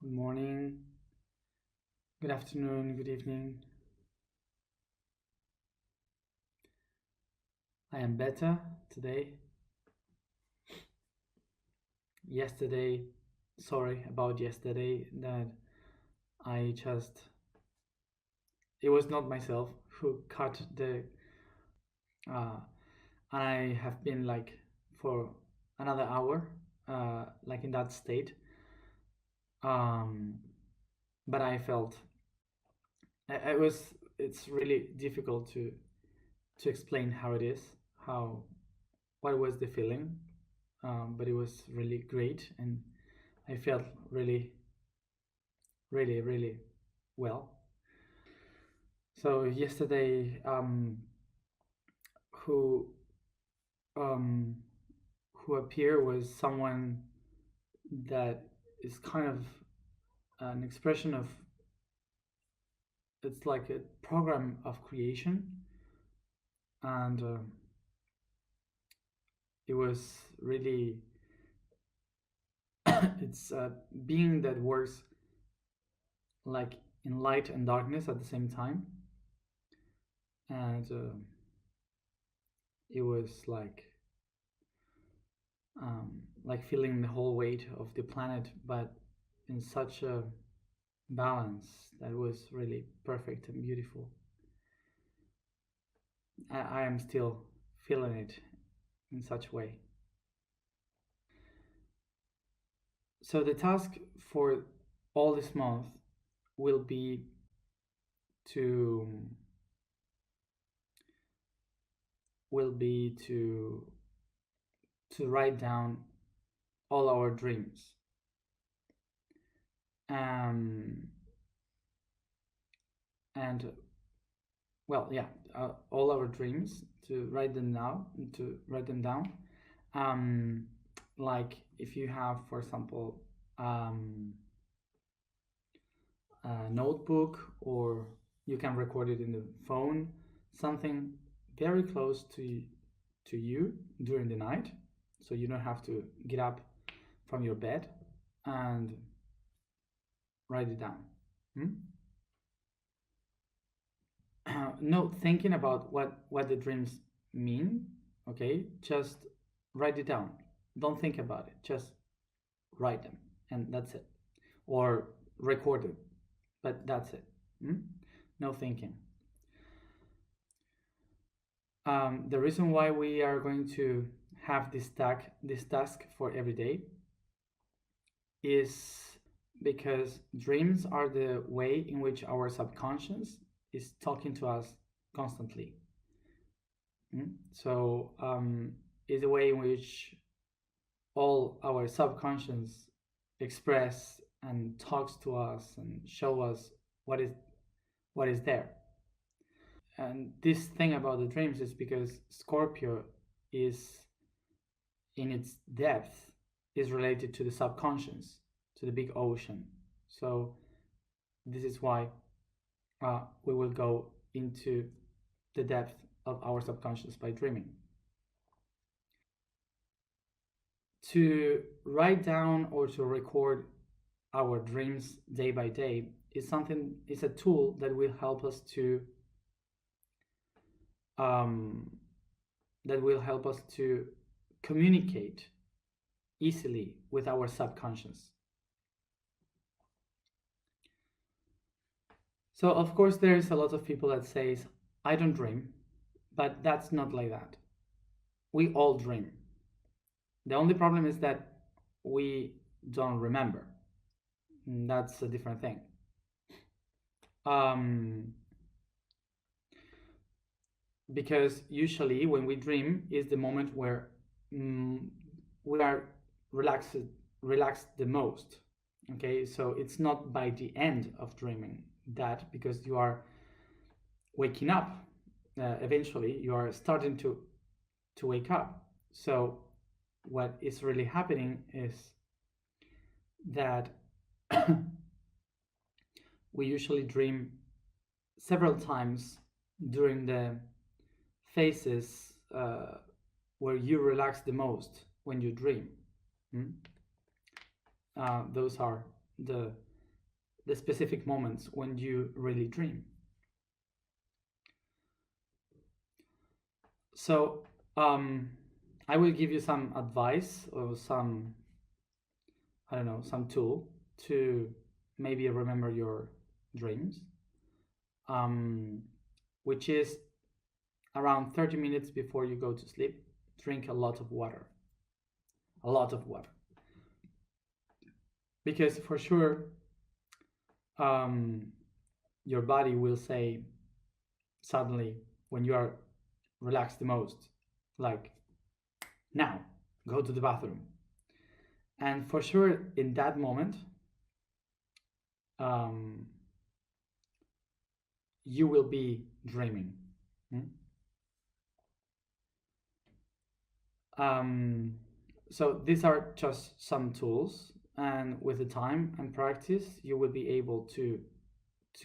Good morning, good afternoon, good evening. I am better today. Sorry about yesterday, that it was not myself who cut uh, and I have been like for another hour, like in that state. Um, but I felt it's really difficult to explain how it is, what was the feeling, but it was really great, and I felt really, really, really well. So yesterday, who um, who appeared was someone that is kind of an expression of, it's like a program of creation, and it was really it's a being that works like in light and darkness at the same time, and it was like feeling the whole weight of the planet, but in such a balance that was really perfect and beautiful. I am still feeling it in such way. So the task for all this month will be to will be to write down all our dreams. Um, and well, yeah, all our dreams, to write them down. Um, like if you have, for example, a notebook, or you can record it in the phone, something very close to you during the night, so you don't have to get up from your bed and write it down. Hmm? No thinking about what the dreams mean. Okay, just write it down. Don't think about it, just write them, and that's it. Or record it, but that's it. Hmm? No thinking. The reason why we are going to have this task for every day is because dreams are the way in which our subconscious is talking to us constantly. So is the way in which all our subconscious express and talks to us and show us what is there. And this thing about the dreams is because Scorpio is, in its depth, is related to the subconscious, to the big ocean. So this is why we will go into the depth of our subconscious by dreaming. To write down or to record our dreams day by day is a tool that will help us to communicate easily with our subconscious. So of course there's a lot of people that says, I don't dream, but that's not like that. We all dream. The only problem is that we don't remember. That's a different thing. Because usually when we dream is the moment where we are relaxed the most. Okay, so it's not by the end of dreaming that, because you are waking up. Eventually, you are starting to wake up. So what is really happening is that we usually dream several times during the phases where you relax the most when you dream. Those are the the specific moments when you really dream. So I will give you some advice or some, I don't know, some tool to maybe remember your dreams, um, which is around 30 minutes before you go to sleep, drink a lot of water. A lot of water. Because for sure, um, your body will say suddenly when you are relaxed the most, like, now, go to the bathroom. And for sure, in that moment, um, you will be dreaming. Hmm? Um, so these are just some tools, and with the time and practice, you will be able to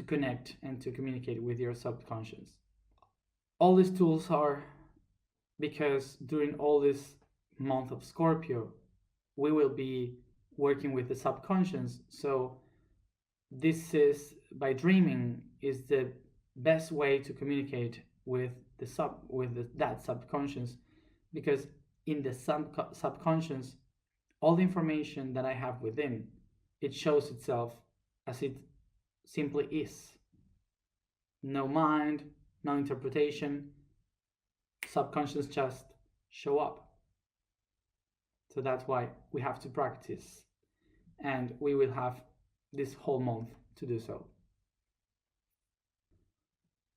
connect and to communicate with your subconscious. All these tools are because during all this month of Scorpio, we will be working with the subconscious. So this is, by dreaming is the best way to communicate with that subconscious, because in the subconscious, all the information that I have within, it shows itself as it simply is. No mind, no interpretation, subconscious just show up. So that's why we have to practice, and we will have this whole month to do so.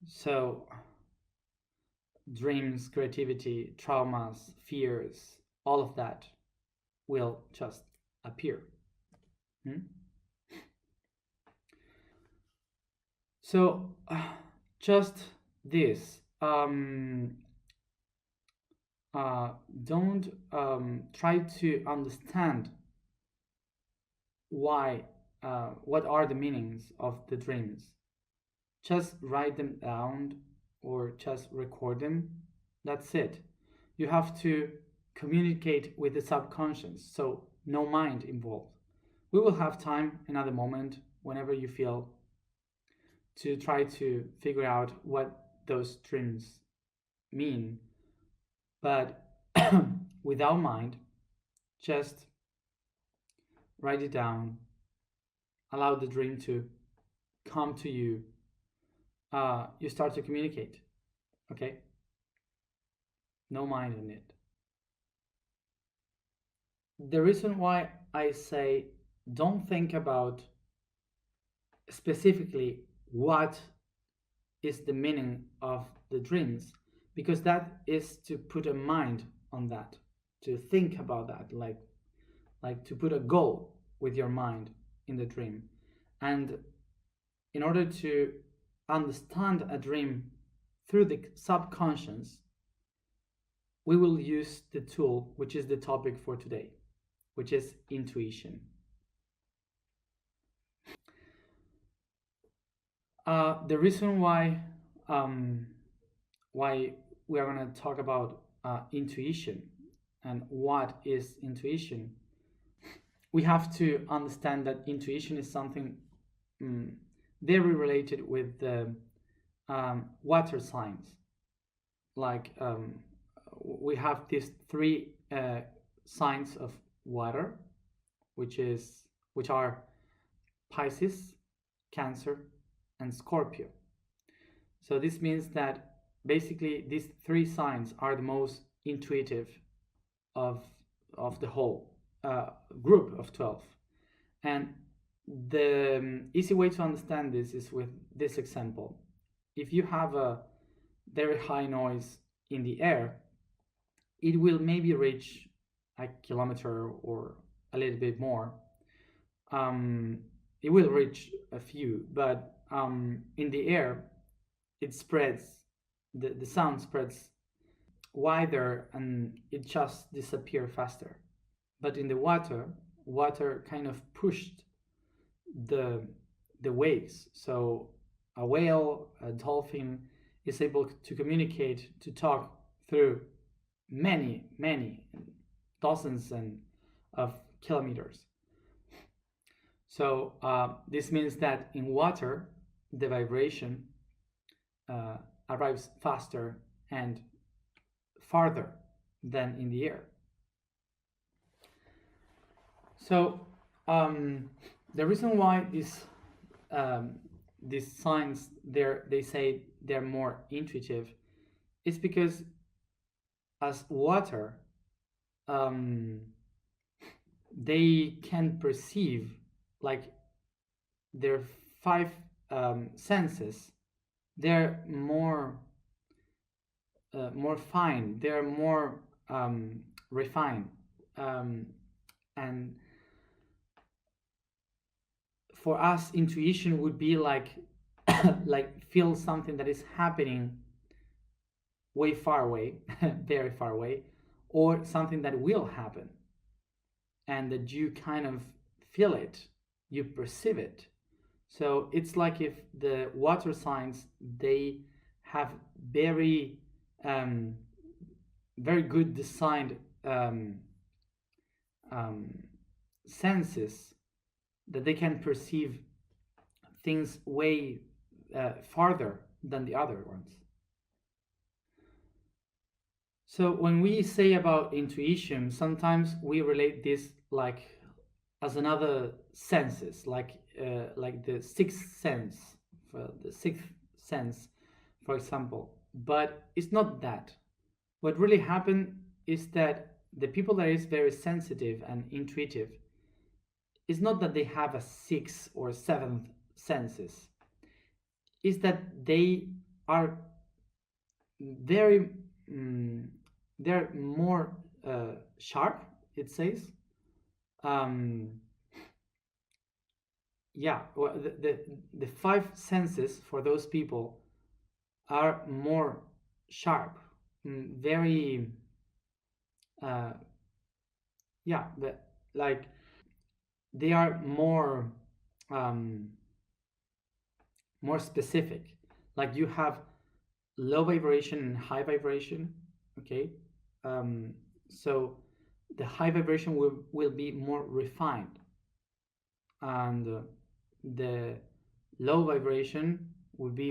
So dreams, creativity, traumas, fears, all of that will just appear. Hmm? So just this. Don't try to understand why, what are the meanings of the dreams. Just write them down or just record them. That's it. You have to communicate with the subconscious, so no mind involved. We will have time another moment whenever you feel to try to figure out what those dreams mean, but without mind, just write it down, allow the dream to come to you. You start to communicate, okay? No mind in it. The reason why I say don't think about specifically what is the meaning of the dreams, because that is to put a mind on that, to think about that, like to put a goal with your mind in the dream. And in order to understand a dream through the subconscious, we will use the tool which is the topic for today, which is intuition. The reason why we are going to talk about intuition and what is intuition, we have to understand that intuition is something very related with the water signs. Like we have these three signs of water, which are Pisces, Cancer, and Scorpio. So this means that basically these three signs are the most intuitive of the whole group of 12. And the easy way to understand this is with this example. If you have a very high noise in the air, it will maybe reach a kilometer or a little bit more. It will reach a few, but in the air, it spreads, the sound spreads wider and it just disappears faster. But in the water kind of pushed the waves. So a whale, a dolphin is able to communicate, to talk through many dozens of kilometers. So this means that in water, the vibration uh, arrives faster and farther than in the air. So the reason why um, these signs they say they're more intuitive is because as water, um, they can perceive like their five senses. They're more fine. They're more refined, um, and for us, intuition would be like like feel something that is happening way far away, very far away, or something that will happen, and that you kind of feel it, you perceive it. So it's like if the water signs they have very um, very good designed um, senses that they can perceive things way farther than the other ones. So when we say about intuition, sometimes we relate this like as another senses, like the sixth sense, for the sixth sense, for example. But it's not that. What really happened is that the people that is very sensitive and intuitive, it's not that they have a sixth or seventh senses. Is that they are very mm, they're more sharp, it says. um, yeah, well, the five senses for those people are more sharp, very uh, yeah, like they are um, more specific. Like you have low vibration and high vibration, okay. So the high vibration will be more refined, and the low vibration will be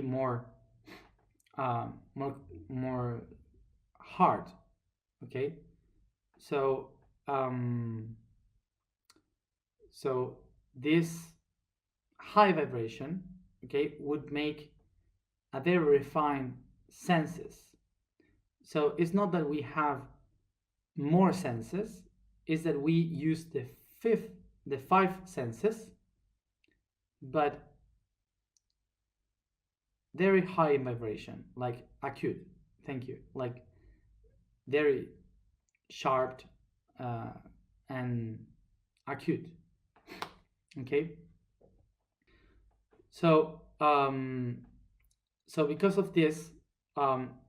uh, more more hard, okay. So um, so this high vibration, okay, would make a very refined senses. So it's not that we have more senses, is that we use the five senses, but very high in vibration, like acute. Thank you. Like very sharp uh, and acute. Okay. So so because of this,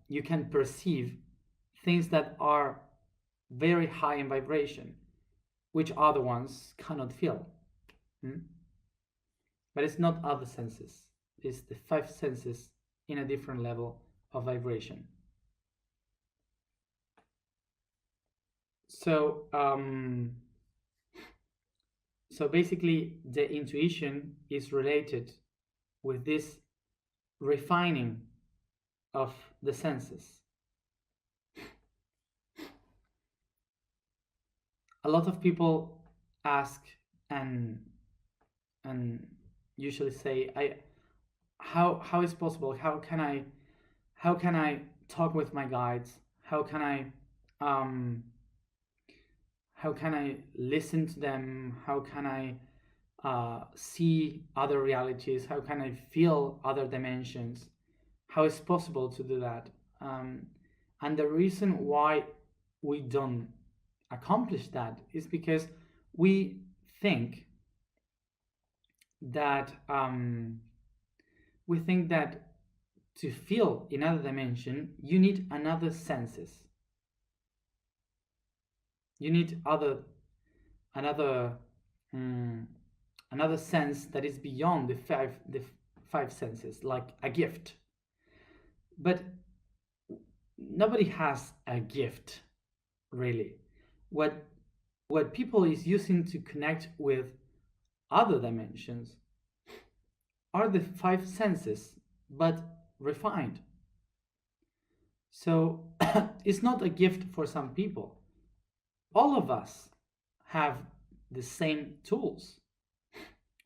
you can perceive things that are very high in vibration, which other ones cannot feel. Hmm? But it's not other senses. It's the five senses in a different level of vibration. So so basically, the intuition is related with this refining of the senses. A lot of people ask and and usually say, I how is possible? How can I talk with my guides? Um, how can I listen to them? How can I see other realities? How can I feel other dimensions? How is possible to do that? And the reason why we don't accomplish that is because we think that to feel in another dimension you need another senses. You need another um, another sense that is beyond the five senses, like a gift. But nobody has a gift, really. What people is using to connect with other dimensions are the five senses, but refined. So it's not a gift for some people. All of us have the same tools.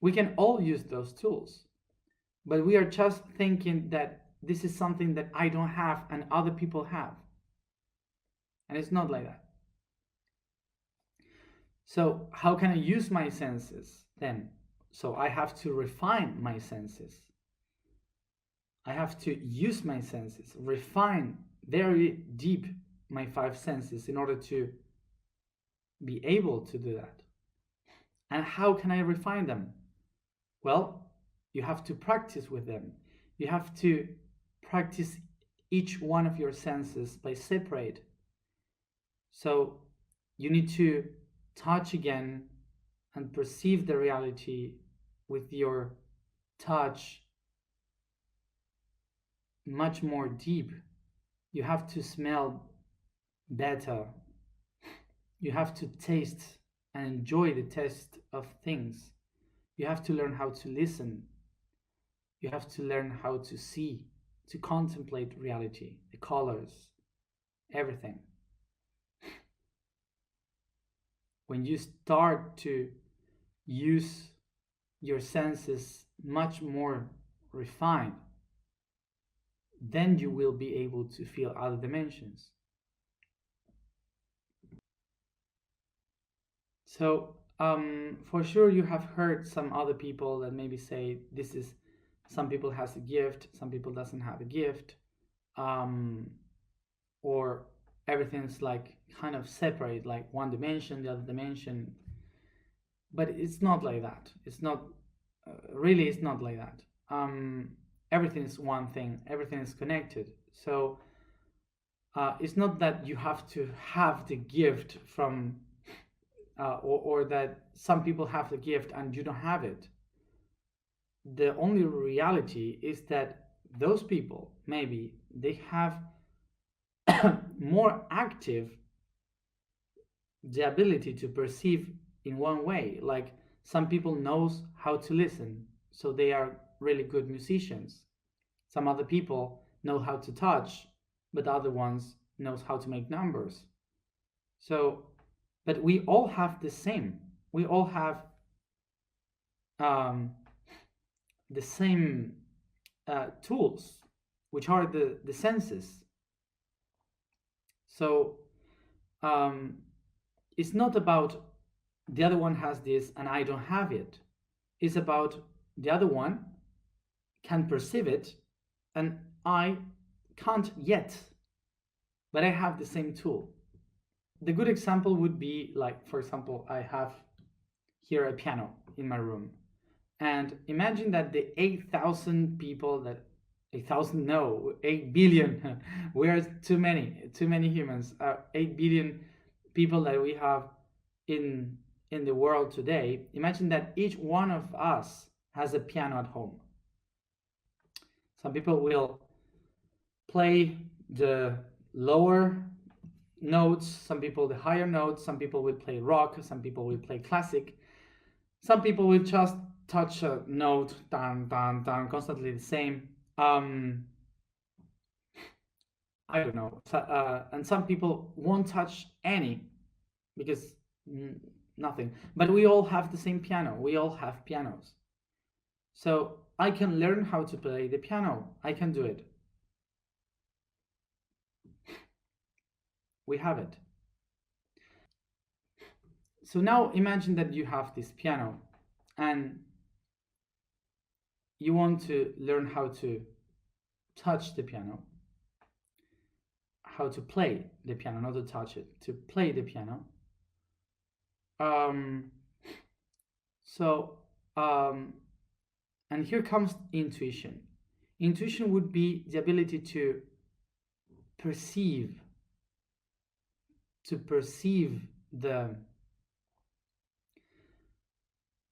We can all use those tools, but we are just thinking that this is something that I don't have and other people have. And it's not like that. So, how can I use my senses then? So, I have to refine my senses. I have to use my senses, refine very deep my five senses in order to be able to do that. And how can I refine them? Well, you have to practice with them. You have to practice each one of your senses by separate. So you need to touch again and perceive the reality with your touch much more deep. You have to smell better. You have to taste and enjoy the taste of things. You have to learn how to listen. You have to learn how to see, to contemplate reality, the colors, everything. When you start to use your senses much more refined, then you will be able to feel other dimensions. So, for sure you have heard some other people that maybe say this is, some people has a gift, some people doesn't have a gift, or everything's like kind of separate, like one dimension, the other dimension. But it's not like that. It's not really. It's not like that. Everything is one thing. Everything is connected. So it's not that you have to have the gift from, or that some people have the gift and you don't have it. The only reality is that those people maybe they have more active the ability to perceive in one way. Like some people knows how to listen, so they are really good musicians. Some other people know how to touch, but other ones knows how to make numbers. So, but we all have the same. We all have um, the same tools, which are the senses. So it's not about the other one has this and I don't have it. It's about the other one can perceive it and I can't yet, but I have the same tool. The good example would be like, for example, I have here a piano in my room. And imagine that the 8,000 people that 8,000, no, 8 billion, we are too many humans, 8 billion people that we have in the world today. Imagine that each one of us has a piano at home. Some people will play the lower notes, some people the higher notes, some people will play rock, some people will play classic, some people will just touch a note, dan, dan, dan, constantly the same. I don't know. And some people won't touch any because nothing. But we all have the same piano. We all have pianos. So I can learn how to play the piano. I can do it. We have it. So now imagine that you have this piano and you want to learn how to touch the piano, how to play the piano, not to touch it, to play the piano. And here comes intuition. Intuition would be the ability to perceive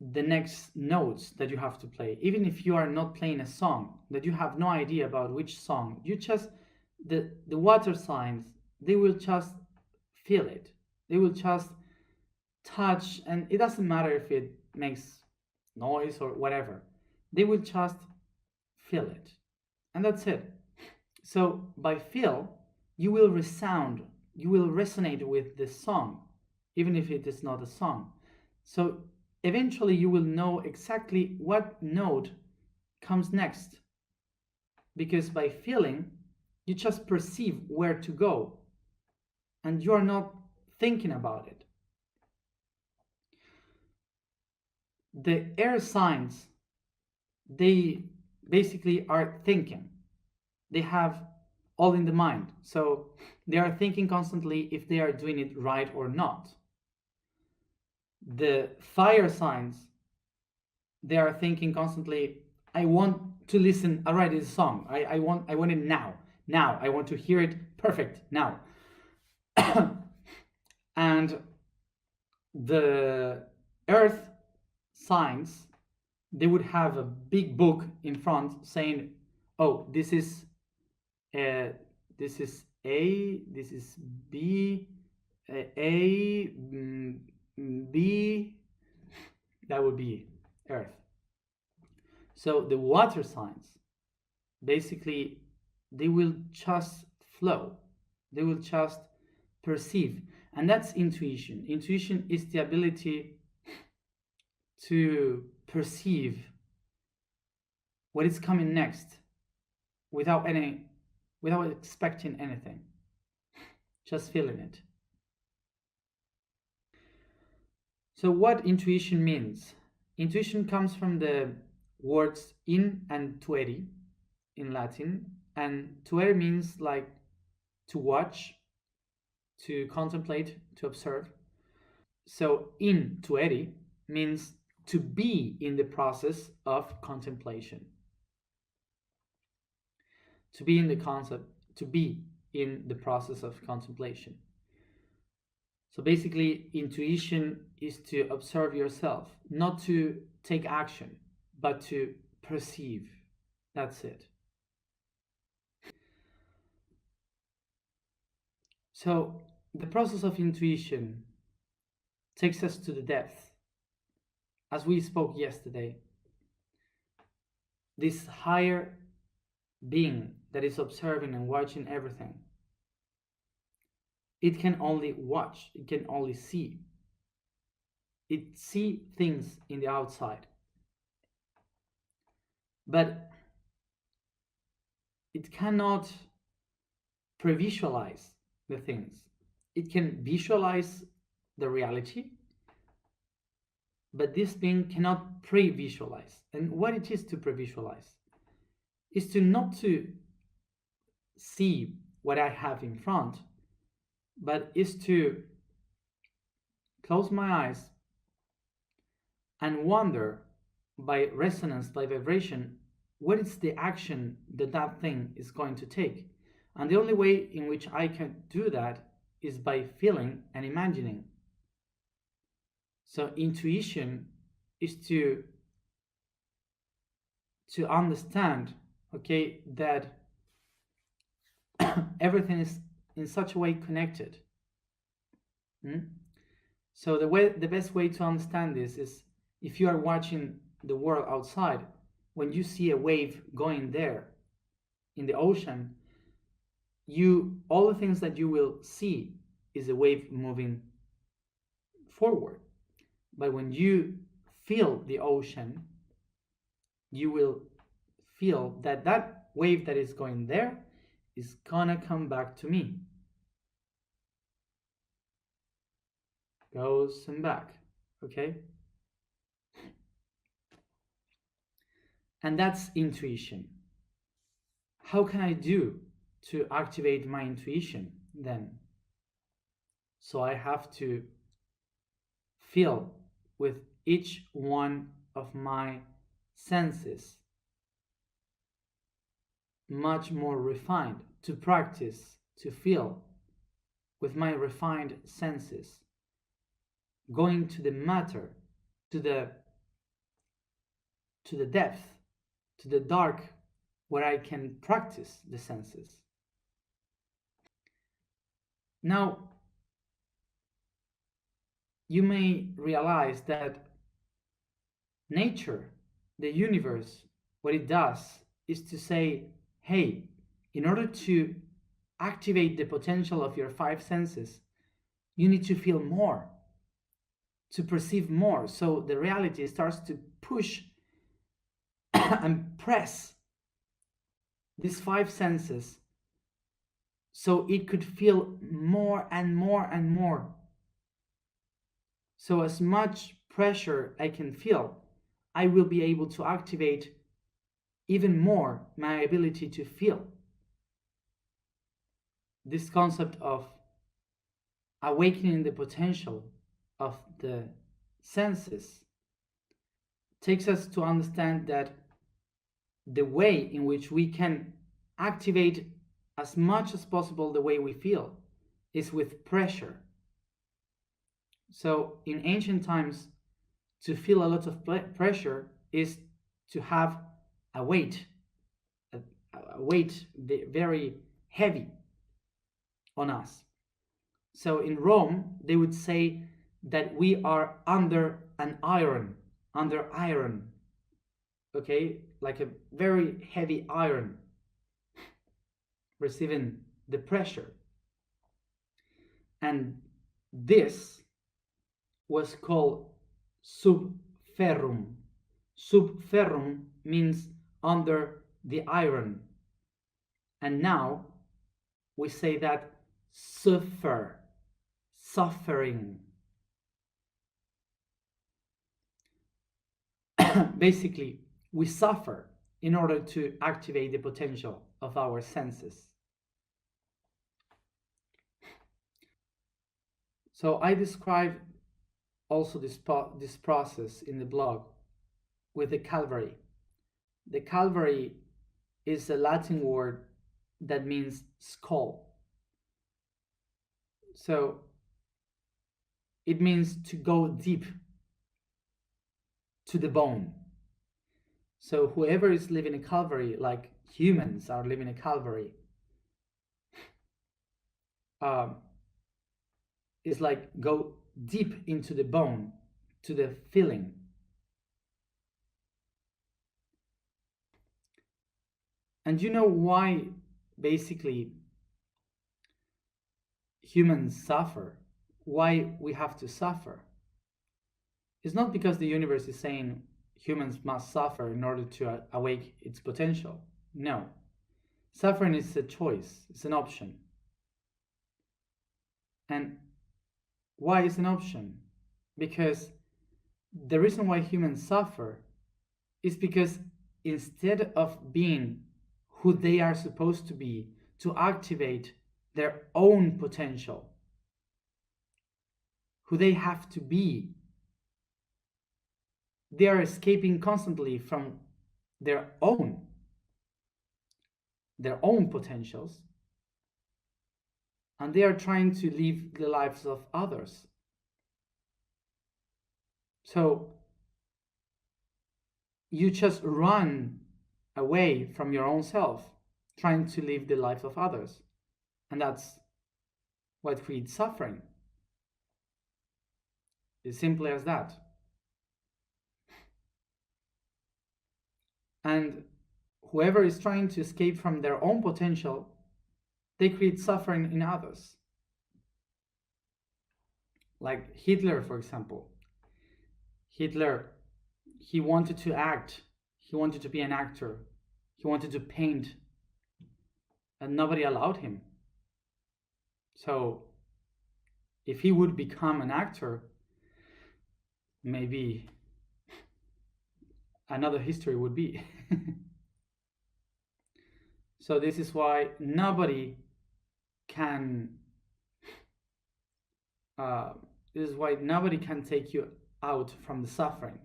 the next notes that you have to play, even if you are not playing a song that you have no idea about which song. You just the water signs, they will just feel it, they will just touch, and it doesn't matter if it makes noise or whatever. They will just feel it. And that's it. So by feel, you will resound, you will resonate with the song, even if it is not a song. So eventually you will know exactly what note comes next, because by feeling, you just perceive where to go and you are not thinking about it. The air signs, they basically are thinking. They have all in the mind. So they are thinking constantly if they are doing it right or not. The fire signs, they are thinking constantly, I want to listen, all right, it's a song. I want it now. Now. I want to hear it perfect now. And the earth signs, they would have a big book in front saying, oh, uh, this is A, this is B, A, B, that would be earth. So the water signs, basically, they will just flow, they will just perceive. And that's intuition. Intuition is the ability to perceive what is coming next without expecting anything, just feeling it. So what intuition means? Intuition comes from the words in and tuere in Latin, and tuere means like to watch, to contemplate, to observe. So in tuere means to be in the process of contemplation, to be in the concept, to be in the process of contemplation. So basically, intuition is to observe yourself, not to take action, but to perceive. That's it. So the process of intuition takes us to the depth. As we spoke yesterday, this higher being that is observing and watching everything, it can only watch, it can only see. It see things in the outside, but it cannot pre-visualize the things. It can visualize the reality, but this being cannot pre-visualize. And what it is to pre-visualize is to not to see what I have in front, but is to close my eyes and wonder by resonance, by vibration, what is the action that that thing is going to take. And the only way in which I can do that is by feeling and imagining. So intuition is to understand, okay, that everything is in such a way connected. So the best way to understand this is, if you are watching the world outside, when you see a wave going there in the ocean, all the things that you will see is a wave moving forward. But when you feel the ocean, you will feel that that wave that is going there is gonna come back to me. Goes and back, okay? And that's intuition. How can I do to activate my intuition then? So I have to feel with each one of my senses, much more refined, to practice, to feel with my refined senses, going to the matter, to the depth, to the dark, where I can practice the senses. Now, you may realize that Nature, the universe, what it does is to say, hey, in order to activate the potential of your five senses, you need to feel more, to perceive more. So the reality starts to push and press these five senses so it could feel more and more and more. So as much pressure I can feel, I will be able to activate even more my ability to feel. This concept of awakening the potential of the senses takes us to understand that the way in which we can activate as much as possible the way we feel is with pressure. So in ancient times, to feel a lot of pressure is to have a weight, a weight very heavy on us. So in Rome, they would say that we are under iron, okay, like a very heavy iron receiving the pressure. And this was called subferrum. Subferrum means under the iron. And now we say that suffering. Basically, we suffer in order to activate the potential of our senses. So I describe also this process in the blog with the Calvary. The Calvary is a Latin word that means skull. So it means to go deep to the bone. So whoever is living a Calvary, like humans are living a Calvary, is like go deep into the bone, to the feeling. And you know why basically humans suffer? Why we have to suffer? It's not because the universe is saying humans must suffer in order to awake its potential. No. Suffering is a choice, it's an option. And why is an option? Because the reason why humans suffer is because instead of being who they are supposed to be to activate their own potential, who they have to be, they are escaping constantly from their own potentials, and they are trying to live the lives of others. So you just run away from your own self, trying to live the life of others, and that's what creates suffering. It's simply as that. And whoever is trying to escape from their own potential, they create suffering in others. Like Hitler, for example. Hitler, he wanted to act, he wanted to be an actor, he wanted to paint, and nobody allowed him. So if he would become an actor, maybe another history would be. So this is why nobody can take you out from the suffering.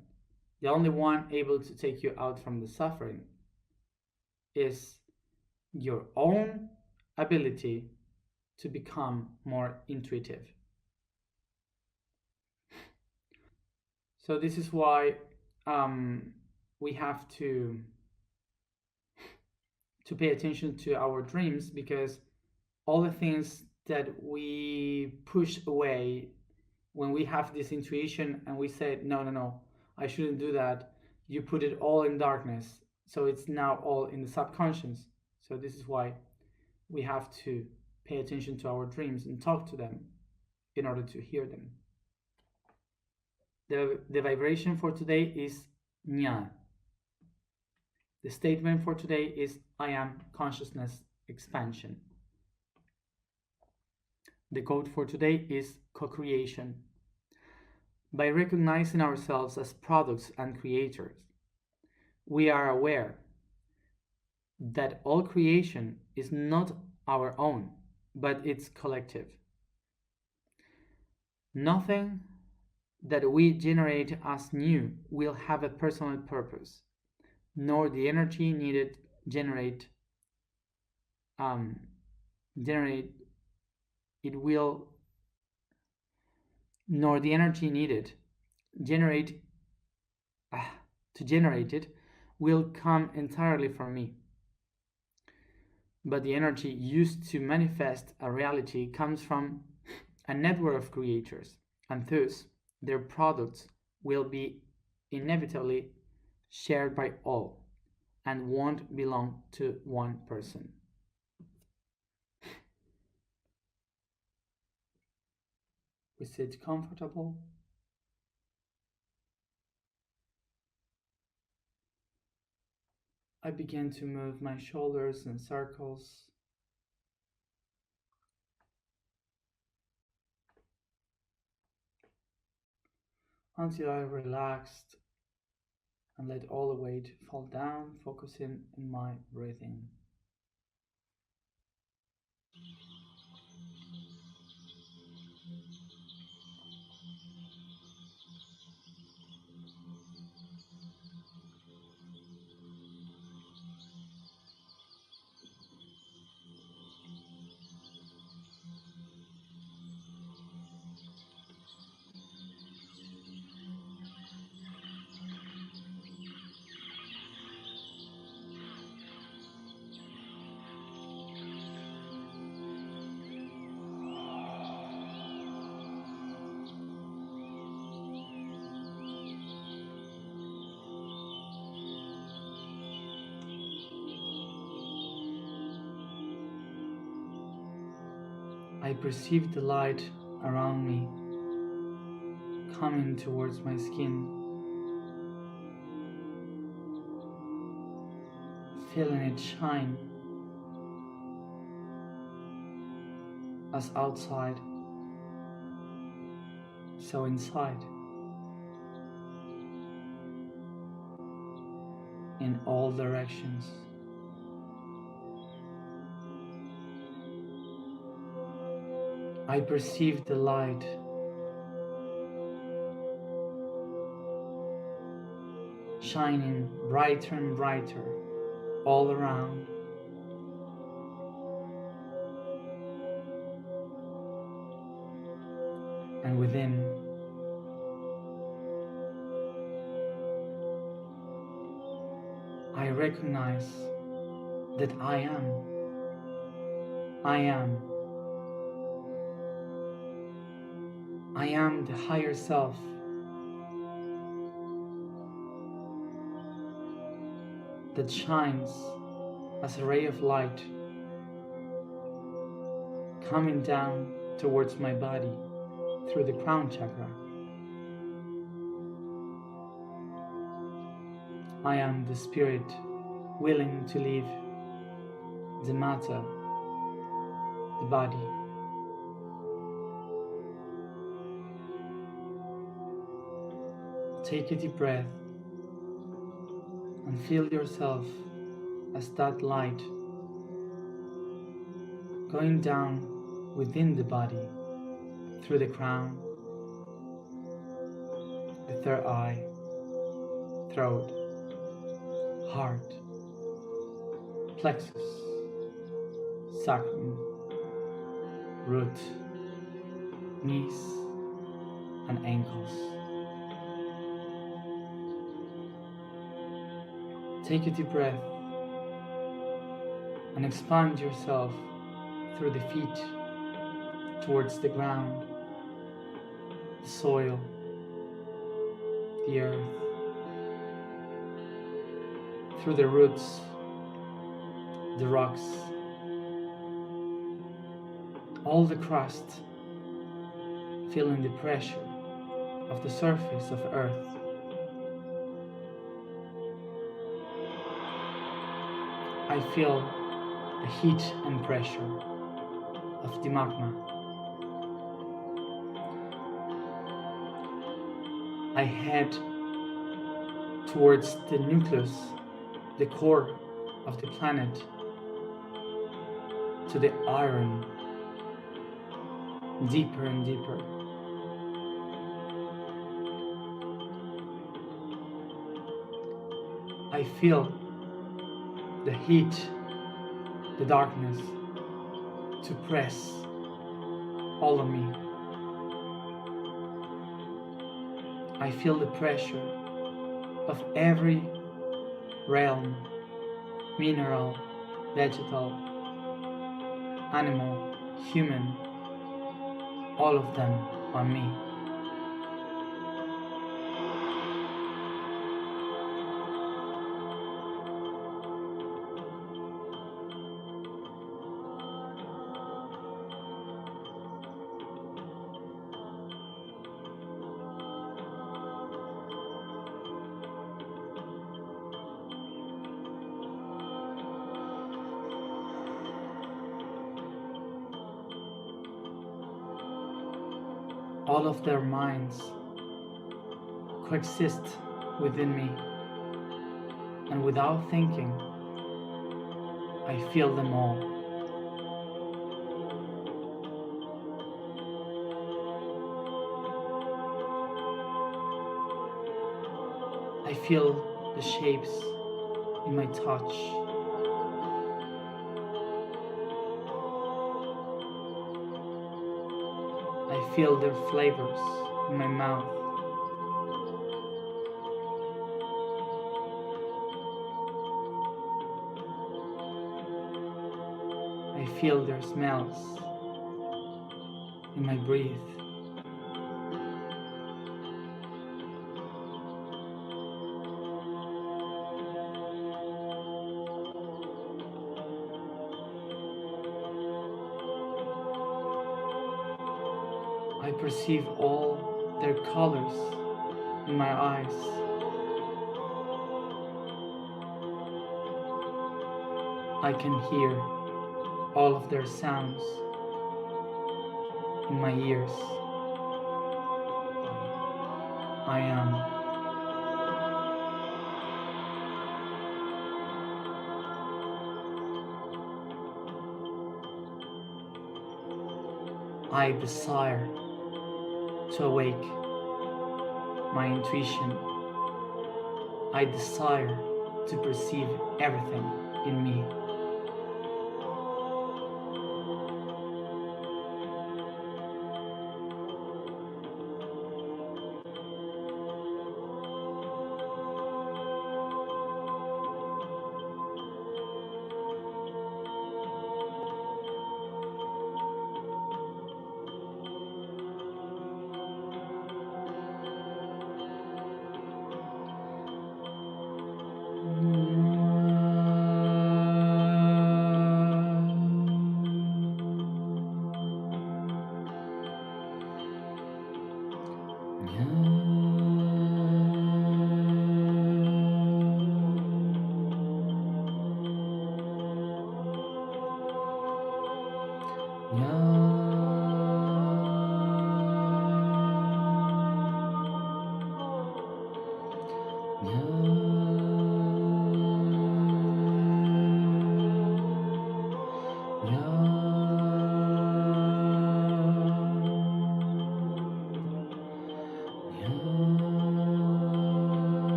The only one able to take you out from the suffering is your own ability to become more intuitive. So this is why we have to pay attention to our dreams, because all the things that we push away when we have this intuition and we say no, I shouldn't do that, you put it all in darkness. So it's now all in the subconscious. So this is why we have to pay attention to our dreams and talk to them in order to hear them. The vibration for today is Nya. The statement for today is I am consciousness expansion. The quote for today is co-creation. By recognizing ourselves as products and creators, we are aware that all creation is not our own, but it's collective. Nothing that we generate as new will have a personal purpose, nor the energy needed generate it will nor the energy needed generate to generate it will come entirely from me. But the energy used to manifest a reality comes from a network of creators, and thus their products will be inevitably shared by all and won't belong to one person. We sit comfortable. I begin to move my shoulders in circles. Until I relaxed and let all the weight fall down, focusing in my breathing. I perceive the light around me coming towards my skin, feeling it shine as outside, so inside, in all directions. I perceive the light shining brighter and brighter all around. And within. I recognize that I am the higher self. That shines as a ray of light coming down towards my body through the crown chakra. I am the spirit willing to leave the matter, the body. Take a deep breath and feel yourself as that light going down within the body through the crown, the third eye, throat, heart, plexus, sacrum, root, knees, and ankles. Take a deep breath and expand yourself through the feet towards the ground, the soil, the earth, through the roots, the rocks, all the crust, feeling the pressure of the surface of Earth. I feel the heat and pressure of the magma. I head towards the nucleus, the core of the planet, to the iron, deeper and deeper. I feel the heat, the darkness, to press all of me. I feel the pressure of every realm, mineral, vegetal, animal, human, all of them on me. All of their minds coexist within me, and without thinking, I feel them all. I feel the shapes in my touch. I feel their flavors in my mouth. I feel their smells in my breath. I perceive all their colors in my eyes. I can hear all of their sounds in my ears. I am. I desire to awake my intuition. I desire to perceive everything in me.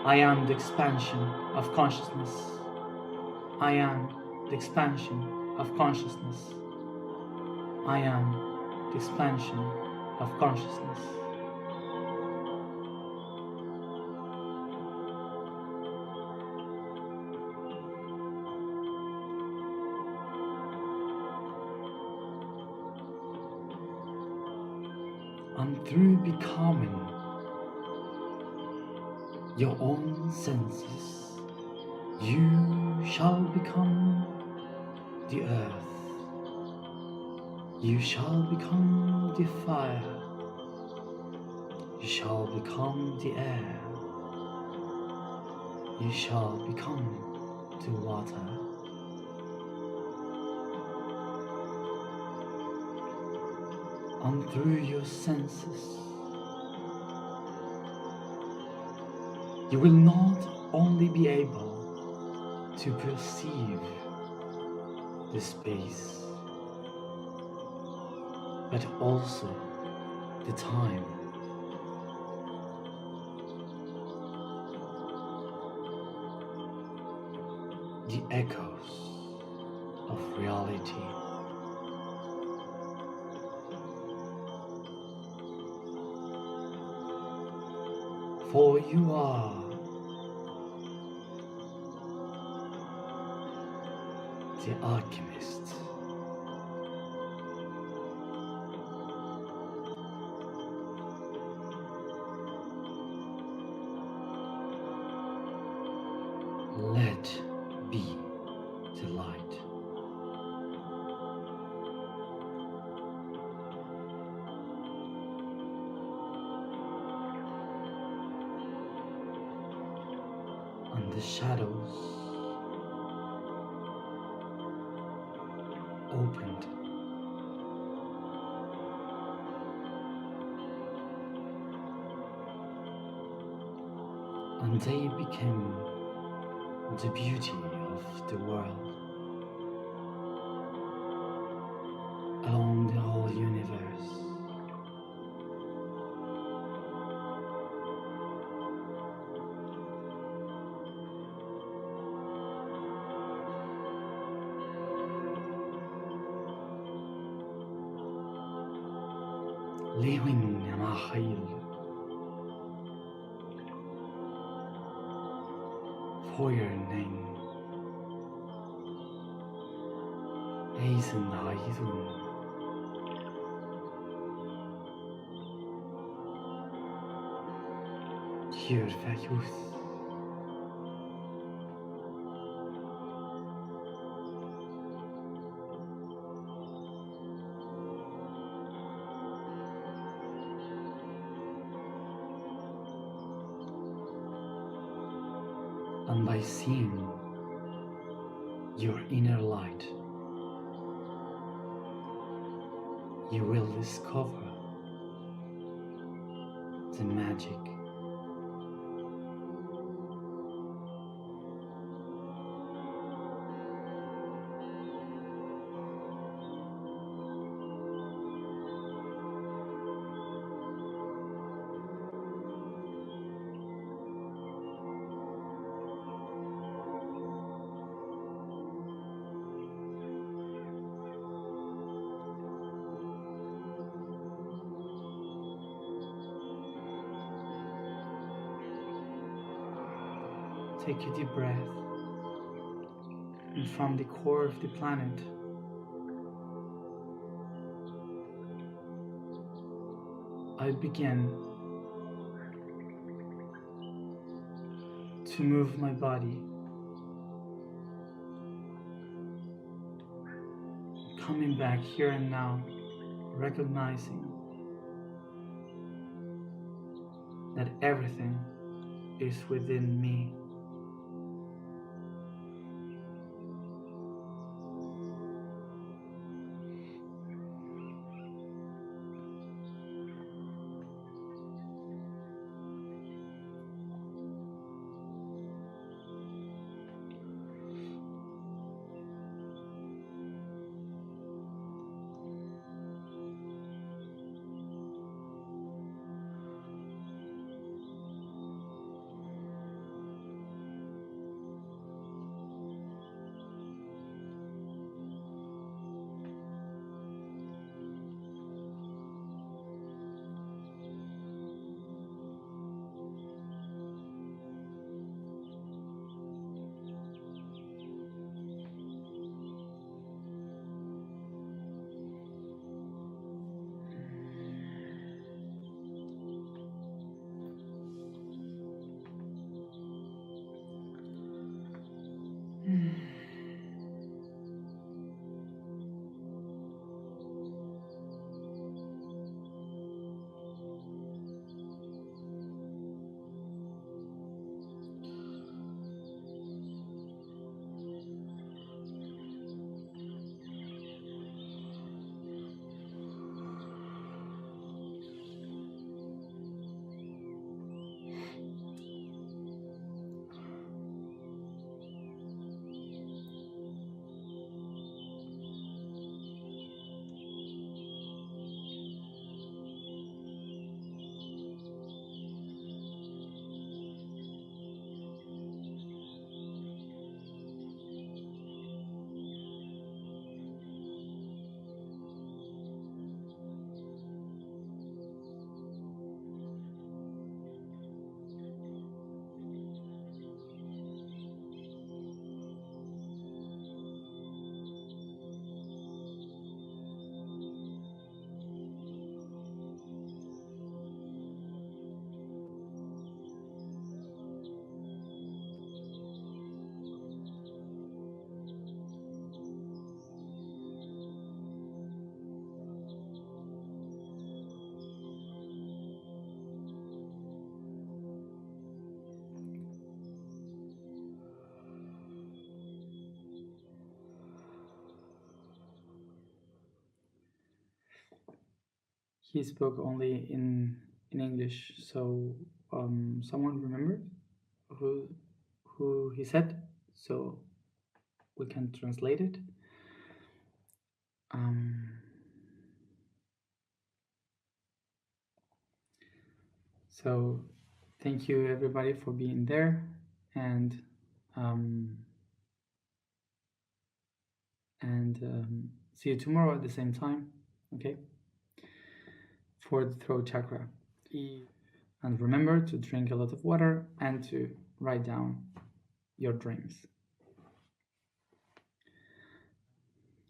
I am the expansion of consciousness. I am the expansion of consciousness. I am the expansion of consciousness. and through becoming your own senses, you shall become the earth, you shall become the fire, you shall become the air, you shall become the water. And through your senses, you will not only be able to perceive the space, but also the time. The echoes of reality. For you are the alchemist. Let be the light. And the shadows opened. And they became the beauty of the world, along the whole universe. Living in a hill, for your name. Eisen Haidun. Hier verjus. And by seeing your inner light, you will discover the magic. Take a deep breath, and from the core of the planet, I begin to move my body, coming back here and now, recognizing that everything is within me. he spoke only in English. So someone remembered who he said, so we can translate it. So thank you everybody for being there, and see you tomorrow at the same time, okay, for the throat chakra. And remember to drink a lot of water and to write down your dreams.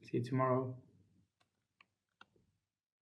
See you tomorrow.